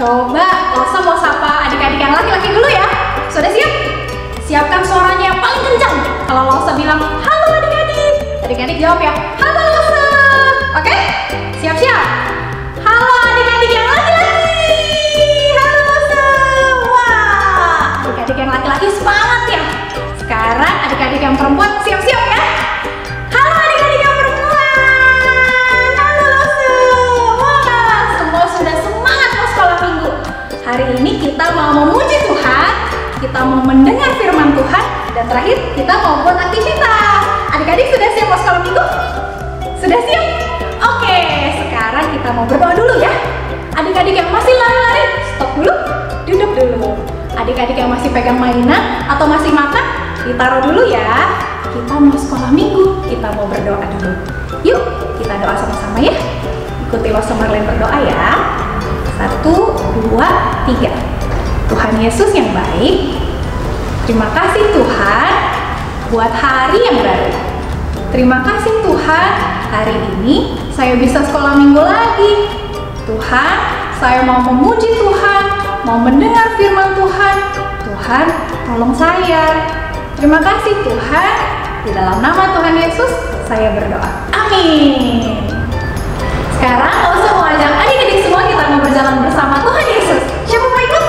Coba Elsa mau sapa adik-adik yang laki-laki dulu ya. Sudah siap? Siapkan suaranya yang paling kencang. Kalau Elsa bilang, halo adik-adik, adik-adik jawab ya, halo Elsa. Oke? Siap-siap? Halo adik-adik yang laki-laki. Halo Elsa. Wah, adik-adik yang laki-laki semangat ya. Sekarang adik-adik yang perempuan siap-siap ya. Halo adik-adik yang perempuan. Halo Elsa. Wah, semua sudah semangat mau sekolah minggu. Hari ini kita mau memuji Tuhan, kita mau mendengar firman Tuhan, dan terakhir kita mau buat aktivitas. Adik-adik sudah siap mau sekolah minggu? Sudah siap? Oke, sekarang kita mau berdoa dulu ya. Adik-adik yang masih lari-lari, stop dulu, duduk dulu. Adik-adik yang masih pegang mainan atau masih makan, ditaruh dulu ya. Kita mau sekolah minggu, kita mau berdoa dulu. Yuk, kita doa sama-sama ya. Ikuti Losa Marlene berdoa ya. 1, 2, 3. Tuhan Yesus yang baik, terima kasih Tuhan buat hari yang baru. Terima kasih Tuhan, hari ini saya bisa sekolah minggu lagi. Tuhan, saya mau memuji Tuhan, mau mendengar firman Tuhan. Tuhan, tolong saya. Terima kasih Tuhan, di dalam nama Tuhan Yesus saya berdoa. Amin. Sekarang Elsa mau ajak adik-adik semua kita mau berjalan bersama Tuhan Yesus. Siapa mau ikut?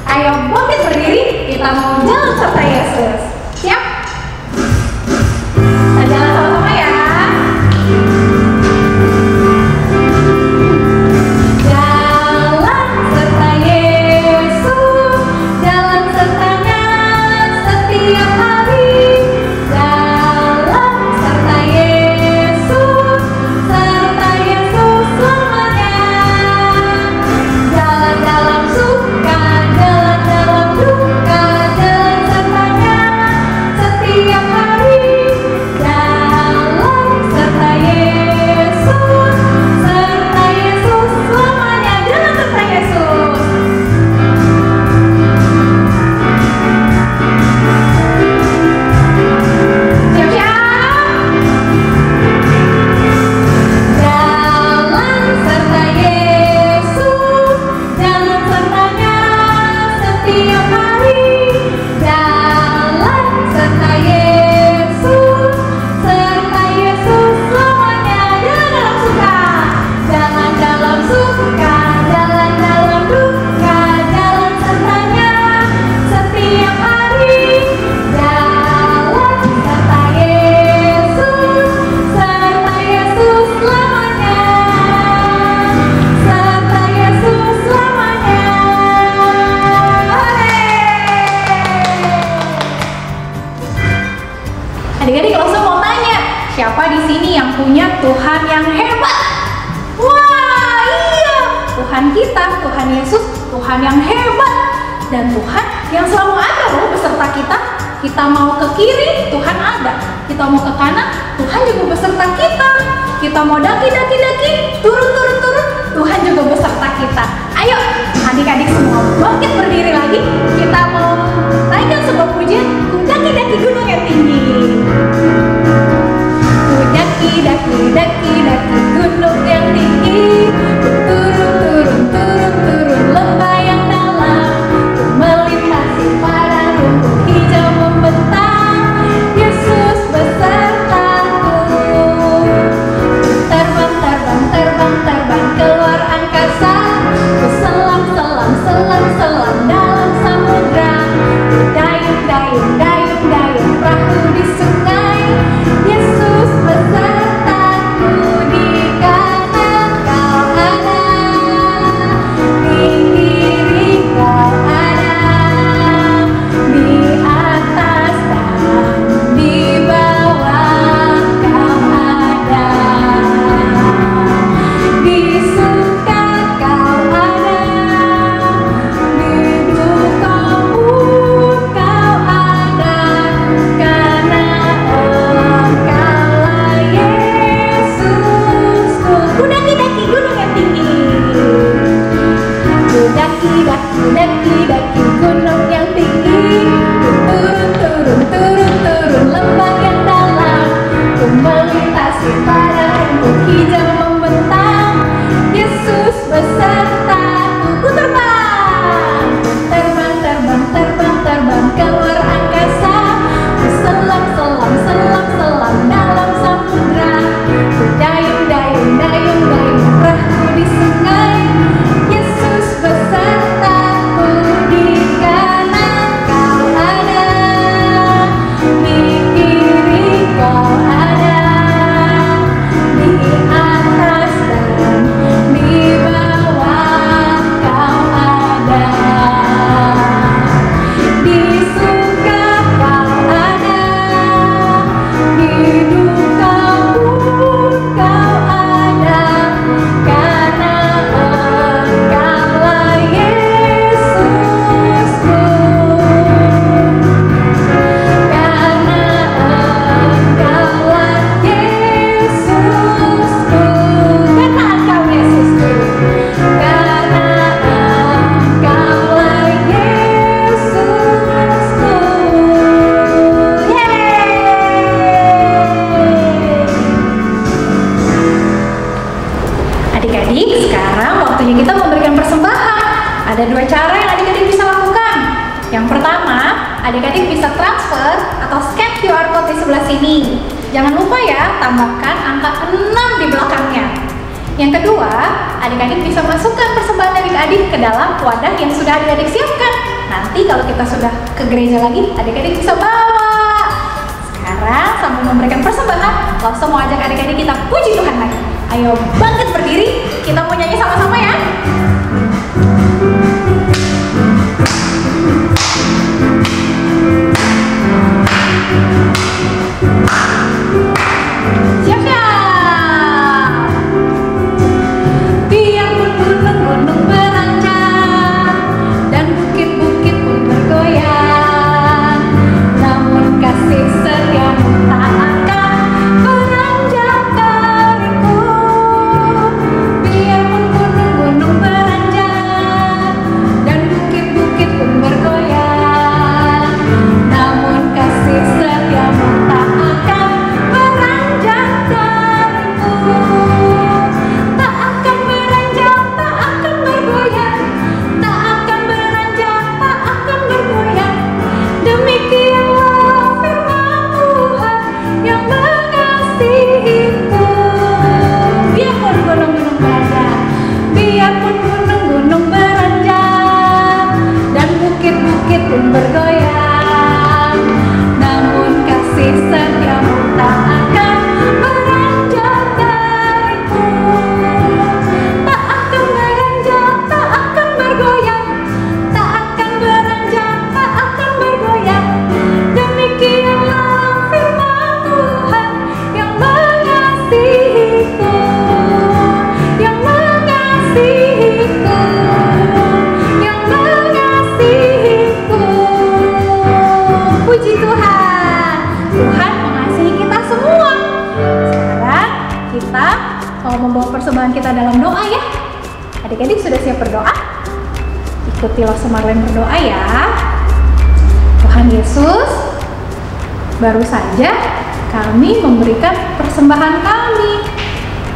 Ayo bangkit berdiri, kita mau jalan serta Yesus. Siap? Kita jalan sama-sama ya. Jalan serta Yesus, jalan sertanya setiap hari. Jalan serta Yesus, serta Yesus selamanya. Jalan dalam suka, jalan dalam duka, jalan sertanya setiap hari. Jalan serta Yesus, serta Yesus selamanya. Jalan serta Yesus. Siap-siap? Jalan serta Yesus, jalan sertanya setiap hari. Jalan serta Yesus, serta Yesus selamanya. Jalan dalam suka, jalan dalam duka, jalan sertanya setiap hari. Jalan serta Yesus, serta Yesus selamanya. Serta Yesus selamanya. Hore! Adik-adik, Elsa mau tanya, siapa di sini yang punya Tuhan yang hebat? Wah, iya, Tuhan kita, Tuhan Yesus, Tuhan yang hebat, dan Tuhan yang selalu ada loh beserta kita. Kita mau ke kiri, Tuhan ada. Kita mau ke kanan, Tuhan juga beserta kita. Kita mau daki, turun, Tuhan juga beserta kita. Ayo, adik-adik semua bangkit berdiri lagi. Kita mau naikkan sebuah pujian, ku daki gunung yang tinggi. Ku daki gunung yang tinggi. Ku turun lembah yang dalam. Ku melintasi padang rumput hijau membentang. Yesus besertaku. Terbang keluar angkasa. Ada dua cara yang adik-adik bisa lakukan. Yang pertama, adik-adik bisa transfer atau scan QR code di sebelah sini. Jangan lupa ya, tambahkan angka 6 di belakangnya. Yang kedua, adik-adik bisa masukkan persembahan adik-adik ke dalam wadah yang sudah adik-adik siapkan. Nanti kalau kita sudah ke gereja lagi, adik-adik bisa bawa. Sekarang sambil memberikan persembahan, langsung mau ajak adik-adik kita puji Tuhan lagi. Ayo bangkit berdiri, kita mau nyanyi sama-sama ya. Persembahan kita dalam doa ya. Adik-adik sudah siap berdoa? Ikutilah Marlen berdoa ya. Tuhan Yesus, baru saja kami memberikan persembahan kami.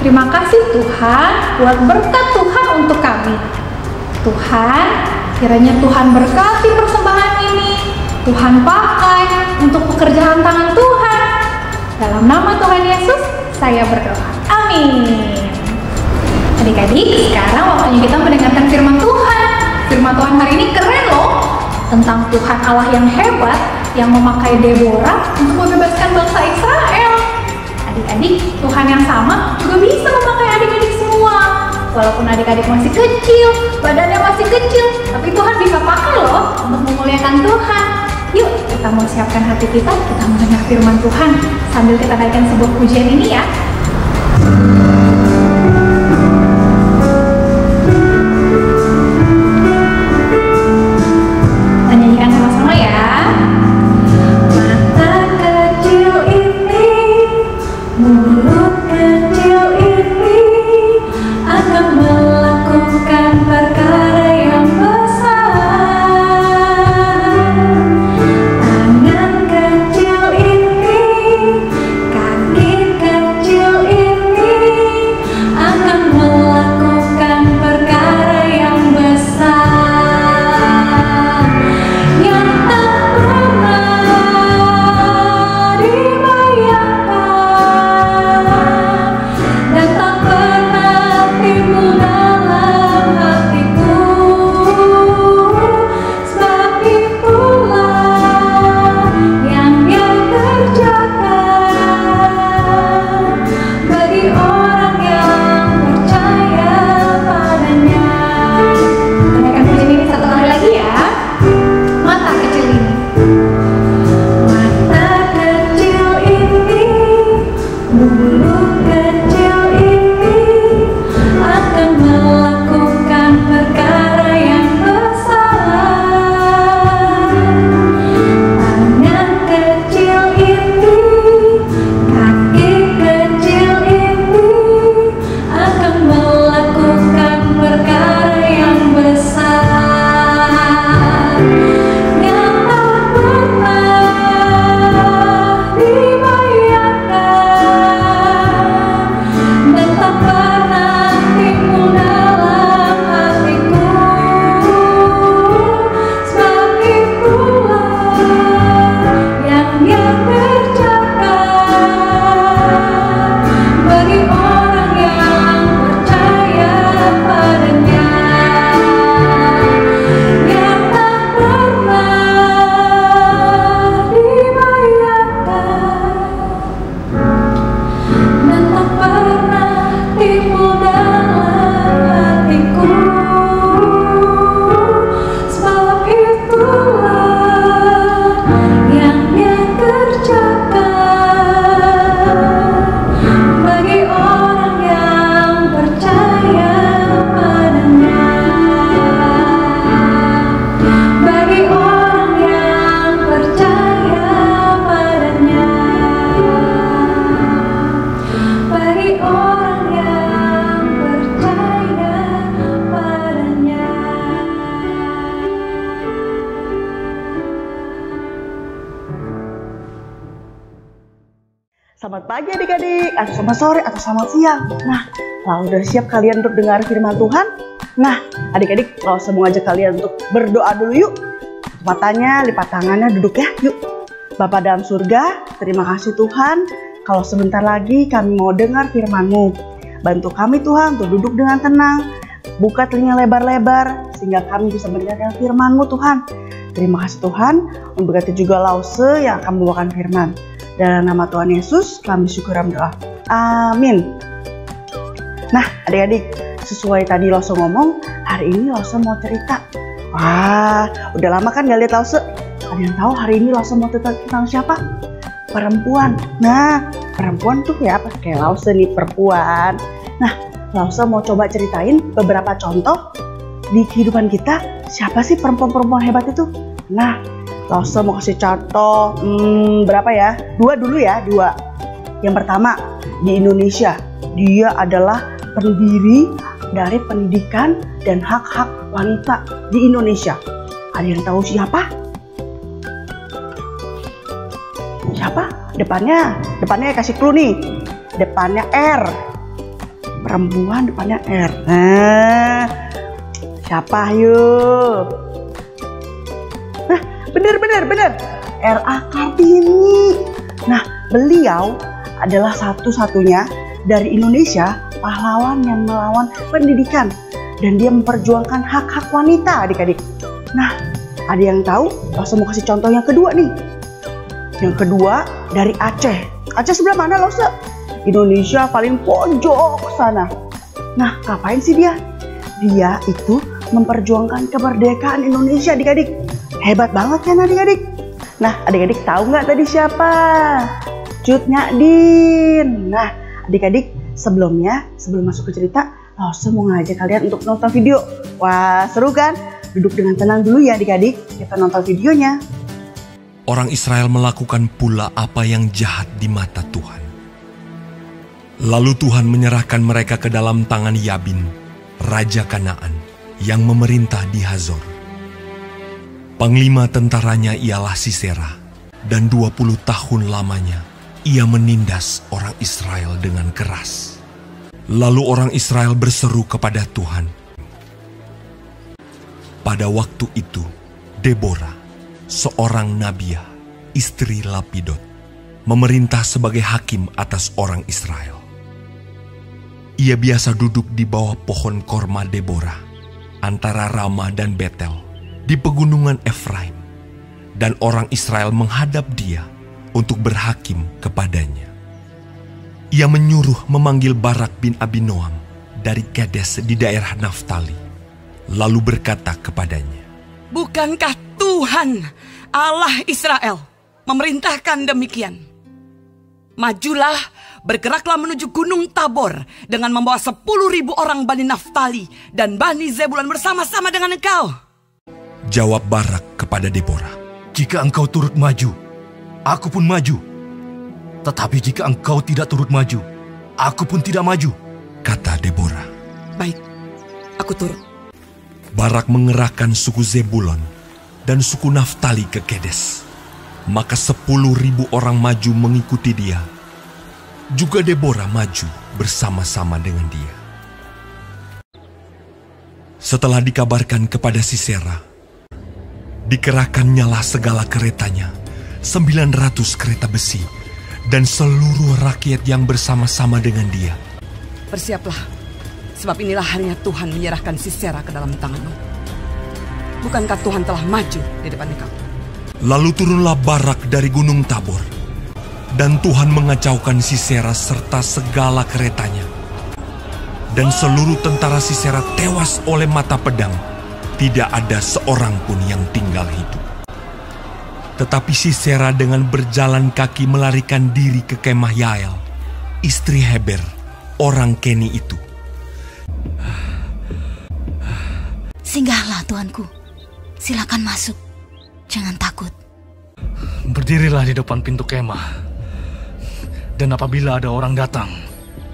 Terima kasih Tuhan buat berkat Tuhan untuk kami. Tuhan, kiranya Tuhan berkati persembahan ini. Tuhan pakai untuk pekerjaan tangan Tuhan. Dalam nama Tuhan Yesus, saya berdoa. Amin. Adik-adik, sekarang waktunya kita mendengarkan firman Tuhan. Firman Tuhan hari ini keren loh. Tentang Tuhan Allah yang hebat, yang memakai Deborah untuk membebaskan bangsa Israel. Adik-adik, Tuhan yang sama juga bisa memakai adik-adik semua. Walaupun adik-adik masih kecil, badannya masih kecil, tapi Tuhan bisa pakai loh untuk memuliakan Tuhan. Yuk, kita mau siapkan hati kita mendengar firman Tuhan sambil kita naikkan sebuah pujian ini ya. Kecil pagi adik-adik, atau selamat sore, atau selamat siang. Nah, kalau udah siap kalian untuk dengar firman Tuhan? Nah, adik-adik, kalau saya mau ngajak kalian untuk berdoa dulu yuk. Matanya, lipat tangannya, duduk ya, yuk. Bapa dalam surga, terima kasih Tuhan. Kalau sebentar lagi kami mau dengar firman-Mu. Bantu kami Tuhan untuk duduk dengan tenang. Buka telinga lebar-lebar, sehingga kami bisa mendengarkan firman-Mu Tuhan. Terima kasih Tuhan, memberkati juga Lause yang akan membawakan firman. Dalam nama Tuhan Yesus, kami syukur dan berdoa. Amin. Nah, adik-adik, sesuai tadi Lause ngomong, hari ini Lause mau cerita. Wah, udah lama kan gak lihat Lause? Ada yang tahu hari ini Lause mau cerita tentang siapa? Perempuan. Nah, perempuan tuh kayak apa? Kayak Lause nih, perempuan. Nah, Lause mau coba ceritain beberapa contoh di kehidupan kita. Siapa sih perempuan-perempuan hebat itu? Nah, Lause mau kasih contoh berapa ya? 2 dulu ya, 2. Yang pertama, di Indonesia. Dia adalah pendiri dari pendidikan dan hak-hak wanita di Indonesia. Ada yang tahu siapa? Siapa? Depannya kasih clue nih. Depannya R. Perempuan depannya R. Nah, siapa yuk? Nah, bener. R.A. Kartini. Nah, beliau adalah satu-satunya dari Indonesia pahlawan yang melawan pendidikan. Dan dia memperjuangkan hak-hak wanita adik-adik. Nah, ada yang tahu? Langsung mau kasih contoh yang kedua nih. Yang kedua dari Aceh. Aceh sebelah mana Lause? Indonesia paling pojok sana. Nah, ngapain sih dia? Dia itu memperjuangkan kemerdekaan Indonesia adik-adik. Hebat banget kan adik-adik? Nah, adik-adik tahu nggak tadi siapa? Cut Nyadin. Nah, adik-adik sebelum masuk ke cerita, Lause mau ngajak kalian untuk nonton video. Wah, seru kan? Duduk dengan tenang dulu ya adik-adik. Kita nonton videonya. Orang Israel melakukan pula apa yang jahat di mata Tuhan. Lalu Tuhan menyerahkan mereka ke dalam tangan Yabin, Raja Kanaan, yang memerintah di Hazor. Panglima tentaranya ialah Sisera, dan 20 tahun lamanya ia menindas orang Israel dengan keras. Lalu orang Israel berseru kepada Tuhan. Pada waktu itu, Deborah, seorang nabiah, istri Lapidot, memerintah sebagai hakim atas orang Israel. Ia biasa duduk di bawah pohon korma Deborah, antara Rama dan Betel, di pegunungan Efraim, dan orang Israel menghadap dia untuk berhakim kepadanya. Ia menyuruh memanggil Barak bin Abinoam dari Kades di daerah Naftali, lalu berkata kepadanya, "Bukankah Tuhan Allah Israel memerintahkan demikian? Majulah, bergeraklah menuju Gunung Tabor dengan membawa 10.000 orang Bani Naftali dan Bani Zebulun bersama-sama dengan engkau." Jawab Barak kepada Deborah, "Jika engkau turut maju, aku pun maju. Tetapi jika engkau tidak turut maju, aku pun tidak maju," kata Deborah. "Baik, aku turut." Barak mengerahkan suku Zebulon dan suku Naftali ke Kedes. Maka 10.000 orang maju mengikuti dia. Juga Deborah maju bersama-sama dengan dia. Setelah dikabarkan kepada Sisera, dikerahkannyalah segala keretanya, 900 kereta besi, dan seluruh rakyat yang bersama-sama dengan dia. "Bersiaplah, sebab inilah harinya Tuhan menyerahkan Sisera ke dalam tanganmu. Bukankah Tuhan telah maju di depan engkau?" Lalu turunlah Barak dari Gunung Tabor, dan Tuhan mengacaukan Sisera serta segala keretanya. Dan seluruh tentara Sisera tewas oleh mata pedang. Tidak ada seorang pun yang tinggal hidup. Tetapi Sisera dengan berjalan kaki melarikan diri ke kemah Yael, istri Heber, orang Keni itu. "Singgahlah Tuanku, silakan masuk, jangan takut." Berdirilah di depan pintu kemah. Dan apabila ada orang datang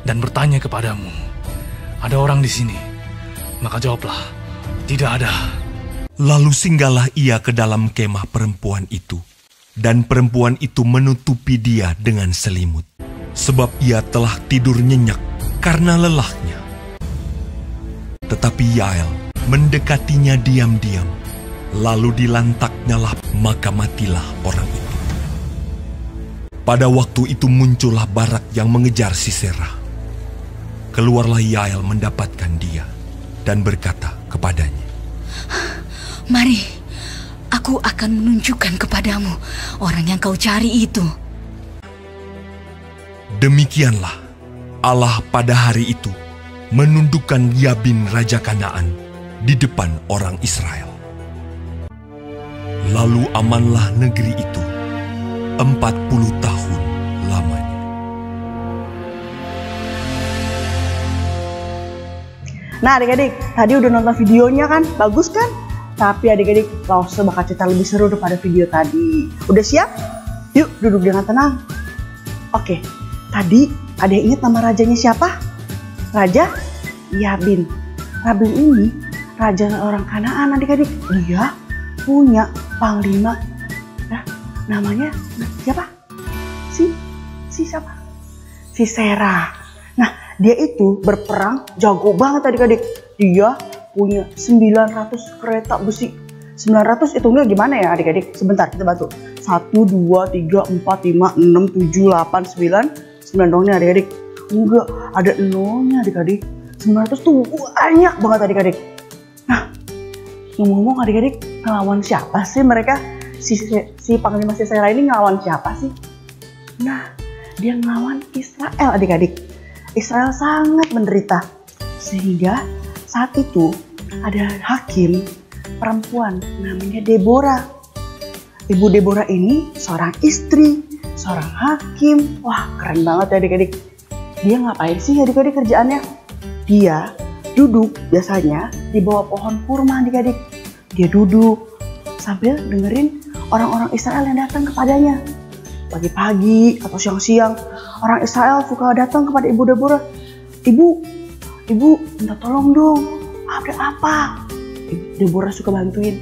dan bertanya kepadamu, "Ada orang di sini?" maka jawablah, "Tidak ada." Lalu singgahlah ia ke dalam kemah perempuan itu, dan perempuan itu menutupi dia dengan selimut. sebab ia telah tidur nyenyak karena lelahnya. Tetapi Yael mendekatinya diam-diam, lalu dilantaknyalah, maka matilah orang itu. Pada waktu itu muncullah Barak yang mengejar Sisera. Keluarlah Yael mendapatkan dia dan berkata kepadanya, Mari, aku akan menunjukkan kepadamu orang yang kau cari itu. Demikianlah Allah pada hari itu menundukkan Yabin Raja Kanaan di depan orang Israel. Lalu amanlah negeri itu 40 tahun lamanya. Nah adik-adik, tadi udah nonton videonya kan? Bagus kan? Tapi adik-adik, Lause bakal cerita lebih seru daripada video tadi. Udah siap? Yuk duduk dengan tenang. Oke, tadi ada yang ingat nama rajanya siapa? Raja Yabin. Yabin ini raja orang Kanaan adik-adik. Dia punya panglima. Nah, namanya siapa? Siapa? Sisera. Nah, dia itu berperang jago banget adik-adik. Dia punya 900 kereta besi. 900 hitungnya gimana ya adik-adik? Sebentar kita bantu. 1, 2, 3, 4, 5, 6, 7, 8, 9 dong nih adik-adik. Enggak, ada nolnya adik-adik. 900 tuh banyak banget adik-adik. Nah, ngomong-ngomong adik-adik, ngelawan siapa sih mereka? Si panglima Sisera ini ngelawan siapa sih? Nah, dia ngelawan Israel adik-adik. Israel sangat menderita. Sehingga saat itu ada hakim perempuan namanya Deborah. Ibu Deborah ini seorang istri, seorang hakim. Wah, keren banget ya adik-adik. Dia ngapain sih adik-adik kerjaannya? Dia duduk biasanya di bawah pohon kurma adik-adik. Dia duduk sambil dengerin orang-orang Israel yang datang kepadanya. Pagi-pagi atau siang-siang, orang Israel suka datang kepada Ibu Deborah. Ibu, minta tolong dong. Ada apa? Ibu Deborah suka bantuin.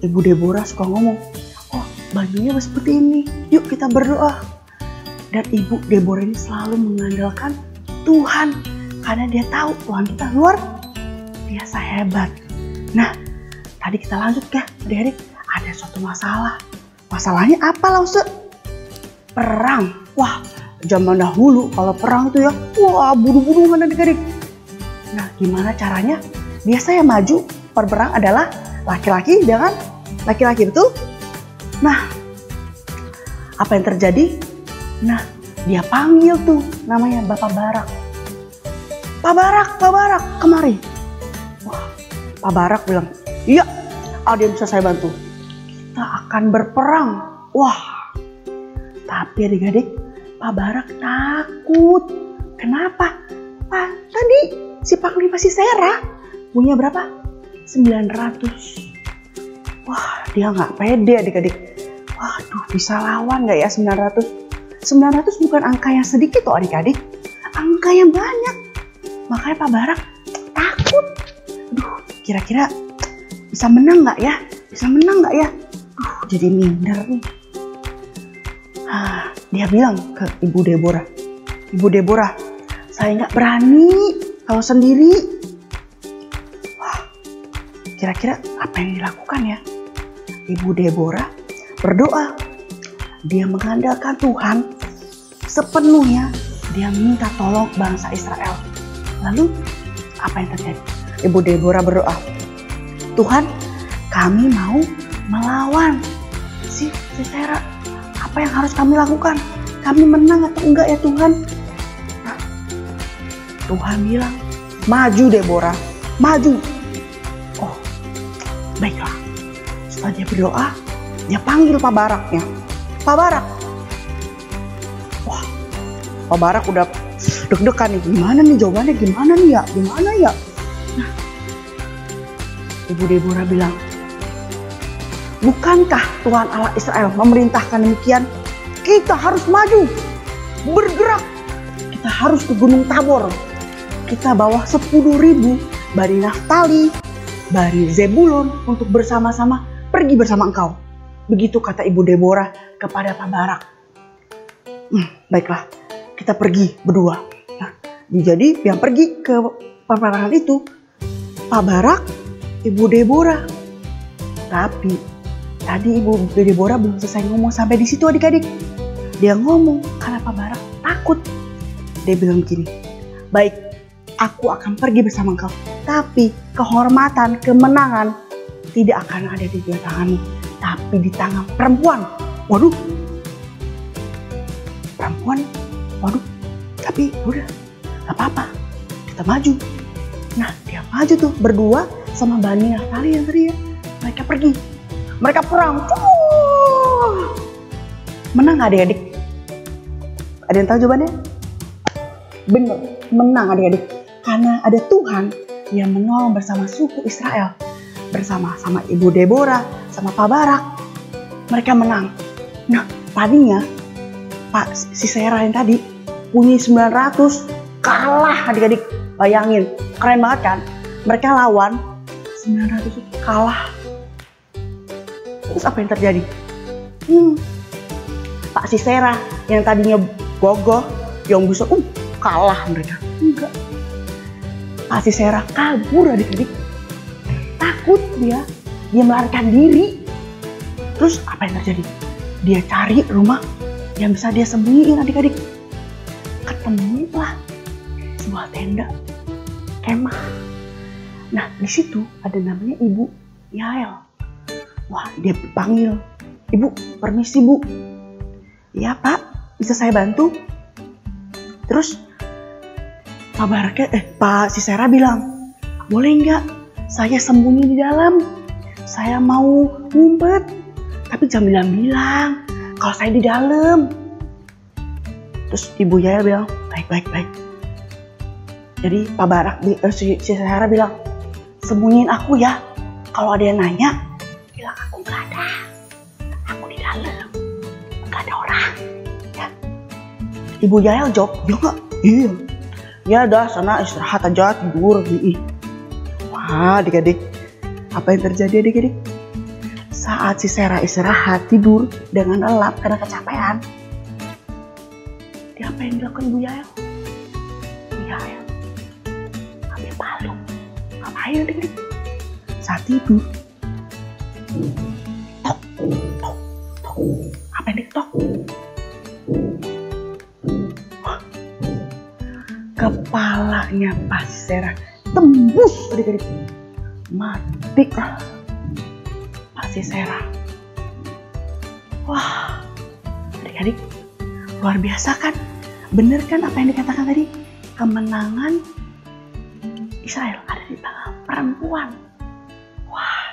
Ibu Deborah suka ngomong, oh bajunya seperti ini, yuk kita berdoa. Dan Ibu Deborah ini selalu mengandalkan Tuhan. Karena dia tahu Tuhan kita luar biasa hebat. Nah, tadi kita lanjut ya adik-adik. Ada suatu masalah. Masalahnya apa Lause? Perang. Wah, zaman dahulu kalau perang itu ya, wah bunuh-bunuhan adik-adik. Nah, gimana caranya? Biasa yang maju perang adalah laki-laki dengan laki-laki, betul? Nah, apa yang terjadi? Nah, dia panggil tuh namanya Bapak Barak. Pak Barak, kemari. Wah, Pak Barak bilang, iya, ada yang bisa saya bantu. Kita akan berperang. Wah, tapi adik-adik, Pak Barak takut. Kenapa? Pak, tadi si panglima Sisera punya berapa? 900. Wah, dia nggak pede adik-adik. Waduh, bisa lawan nggak ya 900? 900 bukan angka yang sedikit tuh adik-adik. Angka yang banyak. Makanya Pak Barak takut. Aduh, kira-kira bisa menang nggak ya? Bisa menang nggak ya? Jadi minder nih. Dia bilang ke Ibu Deborah, Ibu Deborah, saya nggak berani kalau sendiri. Wah, kira-kira apa yang dilakukan ya? Ibu Deborah berdoa. Dia mengandalkan Tuhan sepenuhnya. Dia minta tolong bangsa Israel. Lalu apa yang terjadi? Ibu Deborah berdoa, Tuhan, kami mau melawan si Sisera. Apa yang harus kami lakukan? Kami menang atau enggak ya Tuhan? Nah, Tuhan bilang, maju Deborah, maju. Oh, baiklah. Setelah dia berdoa, dia panggil Pak Baraknya. Pak Barak. Wah, Pak Barak udah deg-degan nih. Gimana nih jawabannya? Gimana nih ya? Gimana ya? Nah, Ibu Deborah bilang, bukankah Tuhan Allah Israel memerintahkan demikian? Kita harus maju, bergerak. Kita harus ke Gunung Tabor. Kita bawa 10.000 dari Naftali, dari Zebulon untuk bersama-sama pergi bersama engkau. Begitu kata Ibu Deborah kepada Pak Barak. Baiklah, kita pergi berdua. Nah, jadi yang pergi ke peperangan itu Pak Barak, Ibu Deborah. Tapi tadi Ibu Deborah belum selesai ngomong sampai di situ adik-adik. Dia ngomong karena Pak Barak takut. Dia bilang begini, baik, aku akan pergi bersama engkau. Tapi kehormatan, kemenangan tidak akan ada di tanganmu, tapi di tangan perempuan. Waduh, perempuan, waduh. Tapi udah, gak apa-apa, kita maju. Nah, dia maju tuh berdua sama Bani Naftali yang tadi ya. Mereka pergi, mereka perang. Menang gak adik-adik? Ada yang tahu jawabannya? Bener, menang adik-adik. Karena ada Tuhan yang menolong bersama suku Israel. Bersama Ibu Deborah, sama Pak Barak. Mereka menang. Nah, tadinya Pak Sisera yang tadi punya 900, kalah adik-adik. Bayangin, keren banget kan? Mereka lawan 900 kalah. Terus apa yang terjadi? Pak Sisera yang tadinya gogoh, yang bisa kalah mereka. Enggak. Pak Sisera kabur adik-adik. Takut dia melarikan diri. Terus apa yang terjadi? Dia cari rumah yang bisa dia sembunyiin adik-adik. Ketemulah sebuah tenda kemah. Nah, di situ ada namanya Ibu Yael. Wah, dia panggil, Ibu, permisi Bu. Ya Pak, bisa saya bantu? Terus Pak Sisera bilang, boleh nggak? Saya sembunyi di dalam. Saya mau ngumpet, tapi jangan bilang-bilang kalau saya di dalam. Terus Ibu Yael bilang, baik. Jadi Pak Barak, Sisera bilang, sembunyiin aku ya. Kalau ada yang nanya, bilang aku nggak ada. Aku di dalam, nggak ada orang. Ya. Ibu Yael jawab, ya nggak? Iya. Ya udah, sana istirahat aja, tidur. Wah, adik-adik, apa yang terjadi adik-adik? Saat Sisera istirahat tidur dengan lelap karena kecapean, dia apa yang dilakukan Ibu Yael? Ibu Yael ambil palu. Ngapain adik-adik? Saat tidur, tok. Apa yang ditok? Kepalanya Pak Sisera tembus adik-adik. Mati Pak Sisera. Wah, adik-adik, luar biasa kan? Bener kan apa yang dikatakan tadi? Kemenangan Israel ada di tangan perempuan. Wah,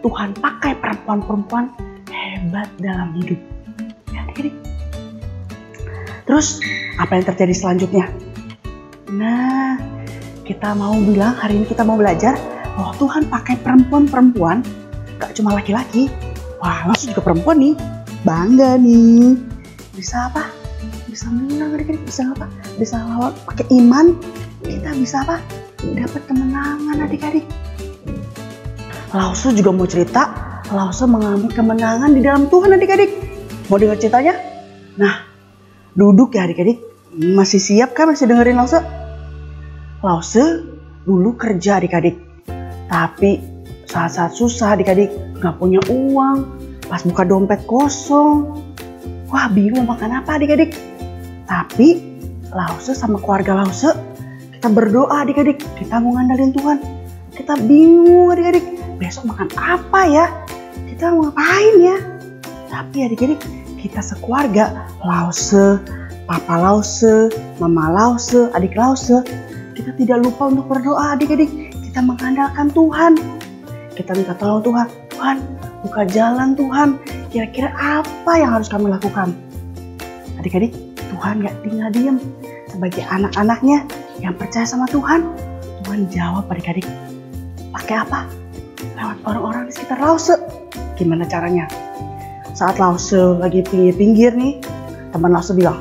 Tuhan pakai perempuan-perempuan hebat dalam hidup. Ya, adik-adik. Terus apa yang terjadi selanjutnya? Nah, kita mau bilang hari ini kita mau belajar bahwa Tuhan pakai perempuan-perempuan, gak cuma laki-laki. Wah, langsung juga perempuan nih, bangga nih. Bisa apa? Bisa menang adik-adik, bisa apa? Bisa lawan pakai iman. Kita bisa apa? Dapat kemenangan adik-adik. Lause juga mau cerita, Lause mengalami kemenangan di dalam Tuhan adik-adik. Mau dengar ceritanya? Nah, duduk ya adik-adik. Masih siap kan masih dengerin Lause? Lause dulu kerja adik-adik, tapi saat-saat susah adik-adik, gak punya uang, pas buka dompet kosong. Wah, bingung makan apa adik-adik. Tapi Lause sama keluarga Lause, kita berdoa adik-adik, kita mau ngandalin Tuhan. Kita bingung adik-adik, besok makan apa ya? Kita mau ngapain ya? Tapi adik-adik, kita sekeluarga, Lause, Papa Lause, Mama Lause, adik Lause, kita tidak lupa untuk berdoa adik-adik. Kita mengandalkan Tuhan. Kita minta tolong Tuhan. Tuhan, buka jalan Tuhan. Kira-kira apa yang harus kami lakukan? Adik-adik, Tuhan gak tinggal diam. Sebagai anak-anaknya yang percaya sama Tuhan, Tuhan jawab adik-adik. Pakai apa? Lewat orang-orang di sekitar Lause. Gimana caranya? Saat Lause lagi pinggir-pinggir nih, teman Lause bilang,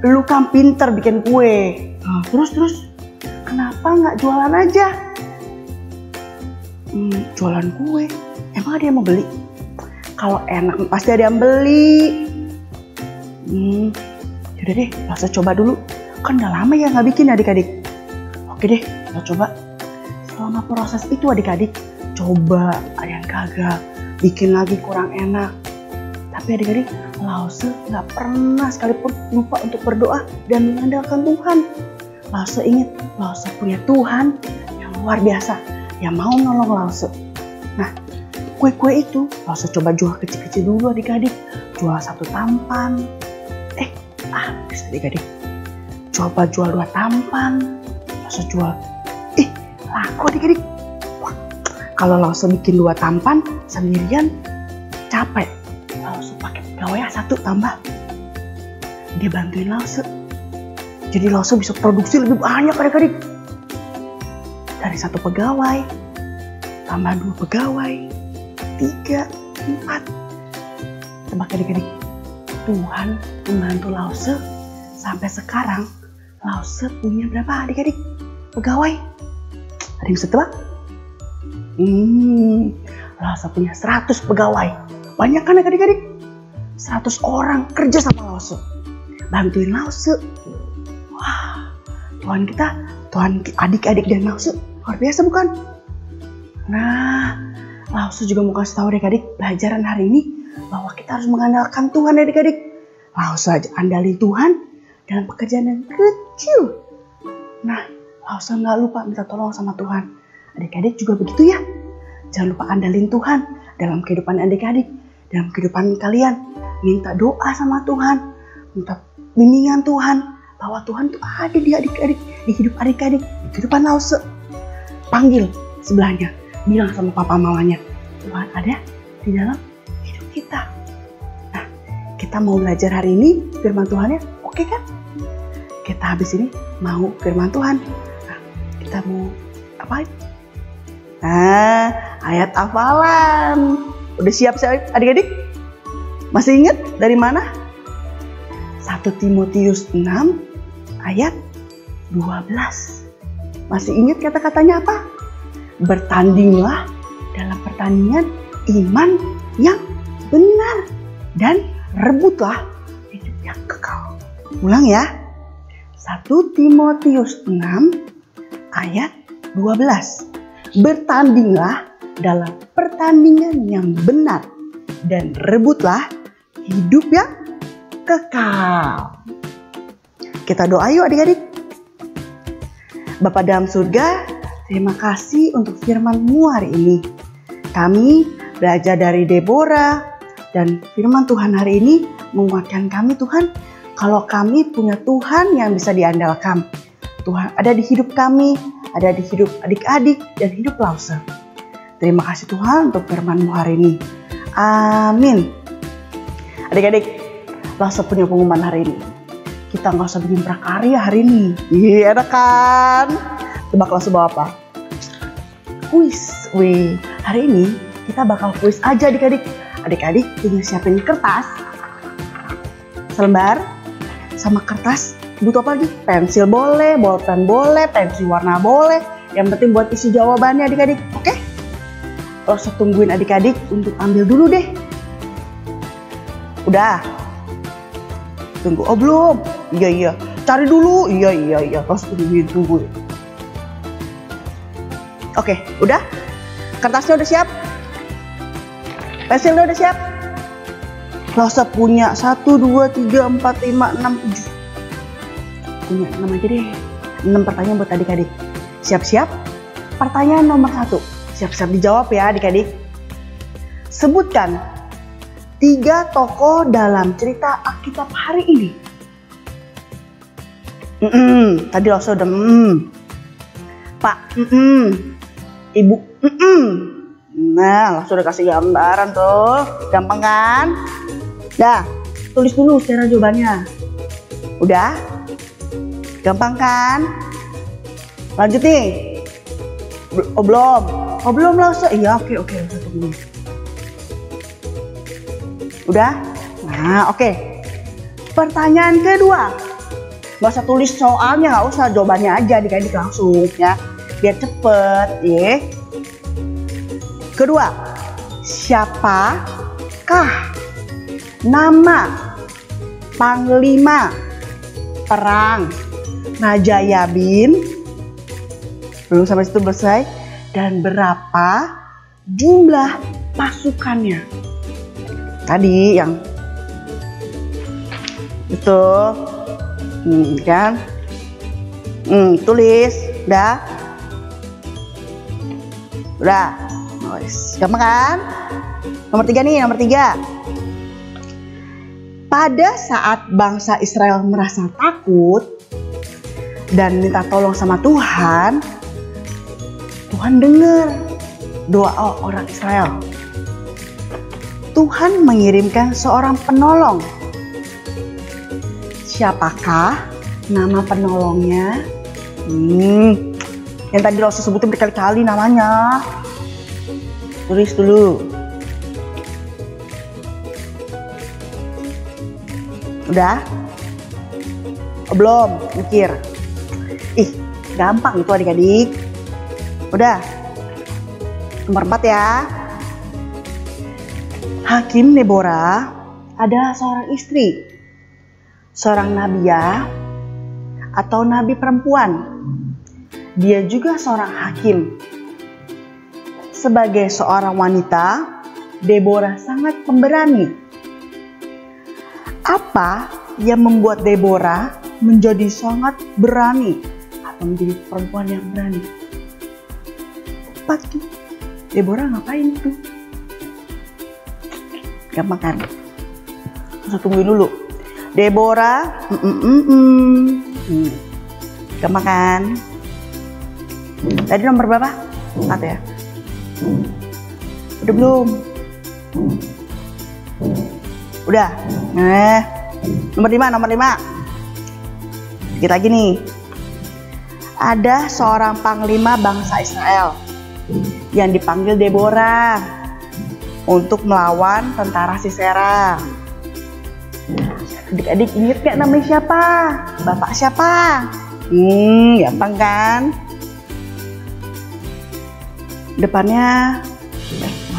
lu kan pinter bikin kue. Nah, terus kenapa nggak jualan aja? Jualan kue, emang ada yang mau beli? Kalau enak pasti ada yang beli. Yaudah deh, Lause coba dulu. Kan udah lama ya nggak bikin adik-adik. Oke deh, kita coba. Selama proses itu adik-adik, coba ada yang gagal, bikin lagi kurang enak. Tapi adik-adik, Lause nggak pernah sekalipun lupa untuk berdoa dan mengandalkan Tuhan. Lause ingat, Lause punya Tuhan yang luar biasa, yang mau nolong Lause. Nah, kue-kue itu Lause coba jual kecil-kecil dulu adik-adik. Jual 1 tampan. Habis adik-adik. Coba jual 2 tampan. Lause jual. Laku adik-adik. Wah, kalau Lause bikin 2 tampan sendirian capek. Lause pakai pegawai 1 tambah. Dia bantuin Lause. Jadi Lause bisa produksi lebih banyak adik-adik. Dari 1 pegawai tambah 2 pegawai, 3, 4. Tebak adik-adik, Tuhan membantu Lause sampai sekarang. Lause punya berapa adik-adik pegawai? Ada yang bisa tebak? Lause punya 100 pegawai. Banyak kan adik-adik? 100 orang kerja sama Lause, bantuin Lause. Wah, Tuhan kita, Tuhan adik-adik dan Lause luar biasa bukan? Nah, Lause juga mau kasih tahu adik-adik pelajaran hari ini bahwa kita harus mengandalkan Tuhan adik-adik. Lause aja andalin Tuhan dalam pekerjaan yang kecil. Nah, Lause nggak lupa minta tolong sama Tuhan. Adik-adik juga begitu ya. Jangan lupa andalin Tuhan dalam kehidupan adik-adik, dalam kehidupan kalian. Minta doa sama Tuhan, minta bimbingan Tuhan bahwa Tuhan tuh ada di adik-adik, di hidup adik-adik, di kehidupan Lause. Panggil sebelahnya, bilang sama papa mamanya, Tuhan ada di dalam hidup kita. Nah, kita mau belajar hari ini firman Tuhan ya, oke kan? Kita habis ini mau firman Tuhan. Nah, kita mau apa? Nah, ayat hafalan. Udah siap adik-adik? Masih ingat dari mana? 1 Timotius 6 ayat 12. Masih ingat kata-katanya apa? Bertandinglah dalam pertandingan iman yang benar dan rebutlah hidup yang kekal. Ulang ya. 1 Timotius 6 ayat 12. Bertandinglah dalam pertandingan yang benar dan rebutlah hidup yang kekal. Kita doa yuk adik-adik. Bapa dalam surga, terima kasih untuk firman-Mu hari ini. Kami belajar dari Deborah dan firman Tuhan hari ini menguatkan kami Tuhan. Kalau kami punya Tuhan yang bisa diandalkan. Tuhan ada di hidup kami, ada di hidup adik-adik dan hidup Lause. Terima kasih Tuhan untuk firman-Mu hari ini. Amin. Adik-adik, Lause punya pengumuman hari ini. Kita nggak usah bikin prakarya hari ini. Iya, enak kan? Tebak Lause bawa apa? Kuis. Wih, hari ini kita bakal kuis aja adik-adik. Adik-adik tinggal siapin kertas, selembar, sama kertas. Butuh apa lagi? Pensil boleh, bolpen boleh, pensil warna boleh. Yang penting buat isi jawabannya adik-adik. Oke? Lause tungguin adik-adik untuk ambil dulu deh. Udah? Tunggu. Oh belum? Iya. Cari dulu. Iya. Lause tungguin. Oke, udah? Kertasnya udah siap? Pensilnya udah siap? Lause punya 1, 2, 3, 4, 5, 6, 7. Punya 6 aja deh. 6 pertanyaan buat adik-adik. Siap-siap? Pertanyaan nomor 1. Siap-siap dijawab ya adik-adik. Sebutkan 3 tokoh dalam cerita Alkitab hari ini. Tadi Lause udah Pak, Ibu, Nah, Lause udah kasih gambaran tuh. Gampang kan? Dah, tulis dulu secara jawabannya. Udah? Gampang kan? Lanjut nih. Oh belum Lause. Iya, oke. Lause tunggu. Udah? Nah, oke. Pertanyaan kedua. Gak usah tulis soalnya, gak usah, jawabannya aja adik-adik langsung ya. Biar cepet ya. Kedua, siapakah nama Panglima perang Raja Yabin. Belum sampai situ selesai. Dan berapa jumlah pasukannya. Tadi yang itu kan. Tulis. Udah. Gampang kan? Nomor 3 nih, nomor 3. Pada saat bangsa Israel merasa takut dan minta tolong sama Tuhan, Tuhan dengar doa orang Israel. Tuhan mengirimkan seorang penolong. Siapakah nama penolongnya? Yang tadi Rasul sebutin berkali-kali namanya. Tulis dulu. Udah? Oh, belum? Mikir. Gampang itu adik-adik. Udah? Nomor 4 ya. Hakim Deborah adalah seorang istri, seorang nabiya atau nabi perempuan. Dia juga seorang hakim. Sebagai seorang wanita, Deborah sangat pemberani. Apa yang membuat Deborah menjadi sangat berani atau menjadi perempuan yang berani? Apa tuh? Deborah ngapain tuh? Gampang kan? Harus tungguin dulu. Deborah, gampang kan? Tadi nomor berapa? 4 ya? Udah belum? Udah. Nomor 5. Dikit lagi nih. Ada seorang panglima bangsa Israel yang dipanggil Deborah untuk melawan tentara Sisera. Adik-adik inget gak namanya siapa? Bapak siapa? Gampang kan? Depannya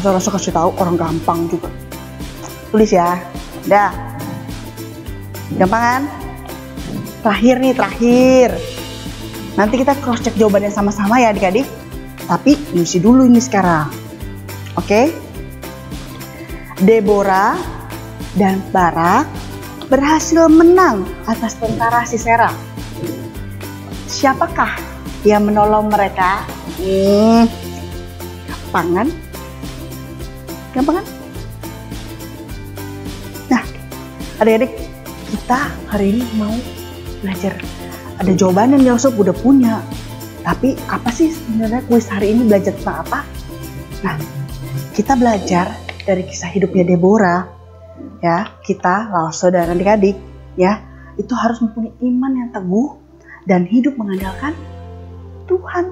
masa kasih tahu orang gampang juga. Tulis ya. Udah. Gampang kan? Terakhir. Nanti kita cross check jawabannya sama-sama ya adik-adik. Tapi isi dulu ini sekarang. Oke? Deborah dan Barak berhasil menang atas tentara Sisera. Siapakah yang menolong mereka? Gampang kan? Nah, adik-adik, kita hari ini mau belajar. Ada jawabannya nih, Yosef udah punya. Tapi apa sih sebenarnya kuis hari ini belajar tentang apa? Nah, kita belajar dari kisah hidupnya Deborah. Ya, kita Lause dan adik-adik ya, itu harus mempunyai iman yang teguh dan hidup mengandalkan Tuhan.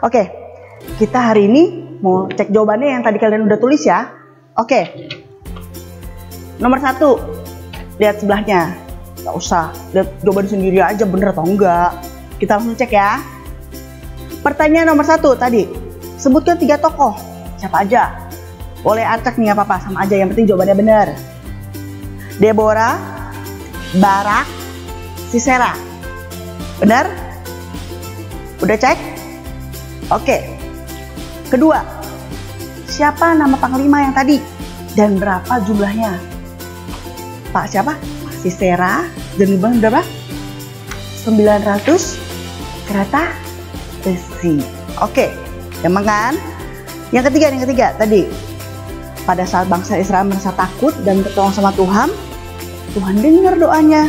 Oke, kita hari ini mau cek jawabannya yang tadi kalian udah tulis ya. Oke. Nomor 1, lihat sebelahnya. Gak usah, lihat jawaban sendiri aja bener atau enggak. Kita langsung cek ya. Pertanyaan nomor 1 tadi, sebutkan 3 tokoh. Siapa aja? Boleh acak nih, gak apa-apa, sama aja, yang penting jawabannya benar. Deborah, Barak, Sisera. Benar? Udah cek? Oke. Kedua, siapa nama panglima yang tadi? Dan berapa jumlahnya? Pak siapa? Sisera. Dan berapa? 900 kereta besi. Oke, gampang kan? Yang ketiga tadi. Pada saat bangsa Israel merasa takut dan bertolong sama Tuhan, Tuhan dengar doanya.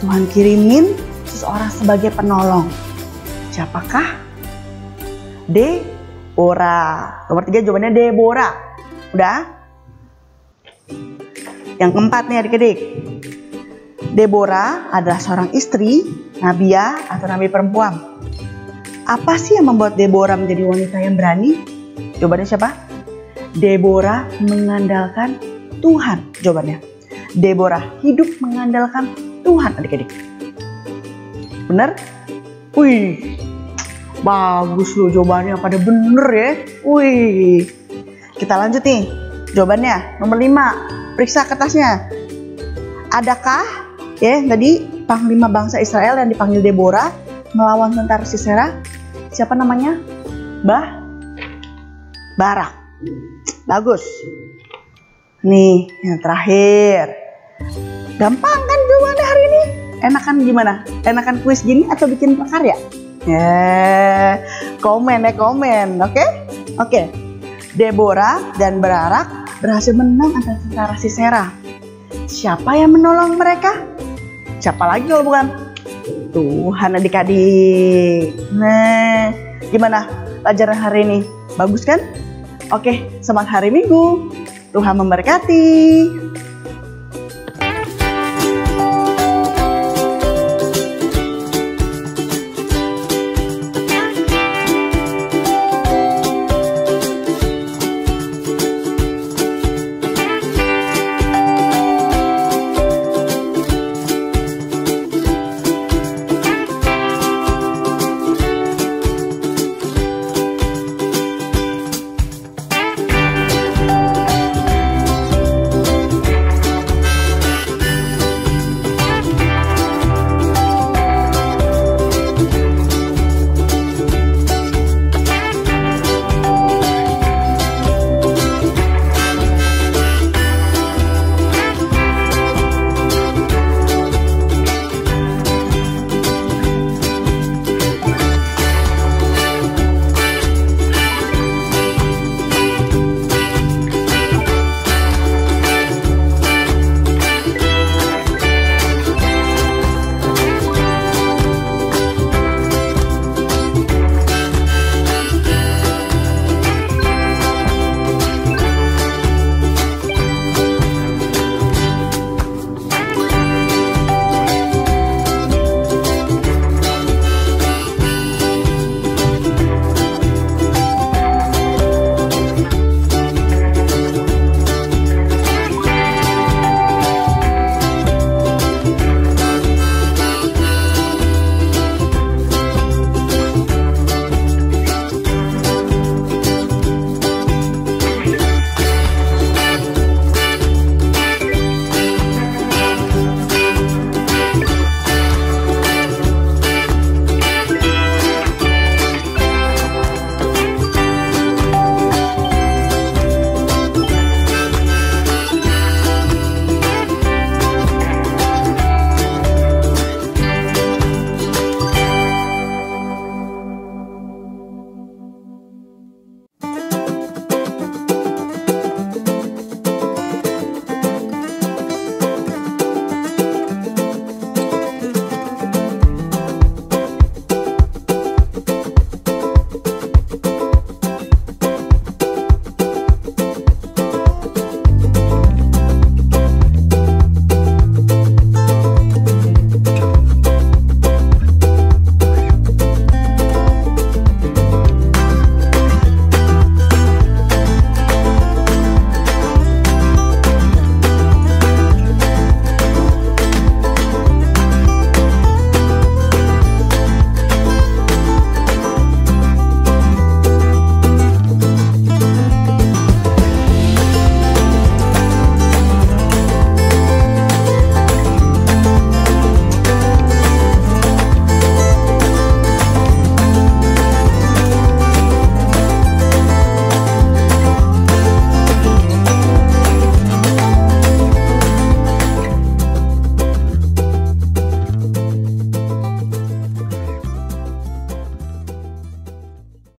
Tuhan kirimin seseorang sebagai penolong. Siapakah? Deborah. Nomor 3 jawabannya Deborah. Udah? Yang keempat nih adik-adik. Deborah adalah seorang istri, nabiya atau nabi perempuan. Apa sih yang membuat Deborah menjadi wanita yang berani? Jawabannya siapa? Deborah mengandalkan Tuhan. Jawabannya. Deborah hidup mengandalkan Tuhan adik-adik. Bener? Wih, bagus loh jawabannya, pada bener ya. Wih, kita lanjut nih jawabannya. Nomor 5, periksa kertasnya. Adakah Ya, tadi panglima bangsa Israel yang dipanggil Deborah melawan tentara Sisera. Siapa namanya? Barak. Bagus. Nih, yang terakhir. Gampang kan jawabannya hari ini? Enakan gimana? Enakan kuis gini atau bikin prakarya? Ya, komen, oke? Oke. Deborah dan Barak berhasil menang atas tentara Sisera. Siapa yang menolong mereka? Siapa lagi kalau bukan Tuhan, adik-adik. Nah, gimana pelajaran hari ini? Bagus kan? Oke, semangat hari Minggu. Tuhan memberkati.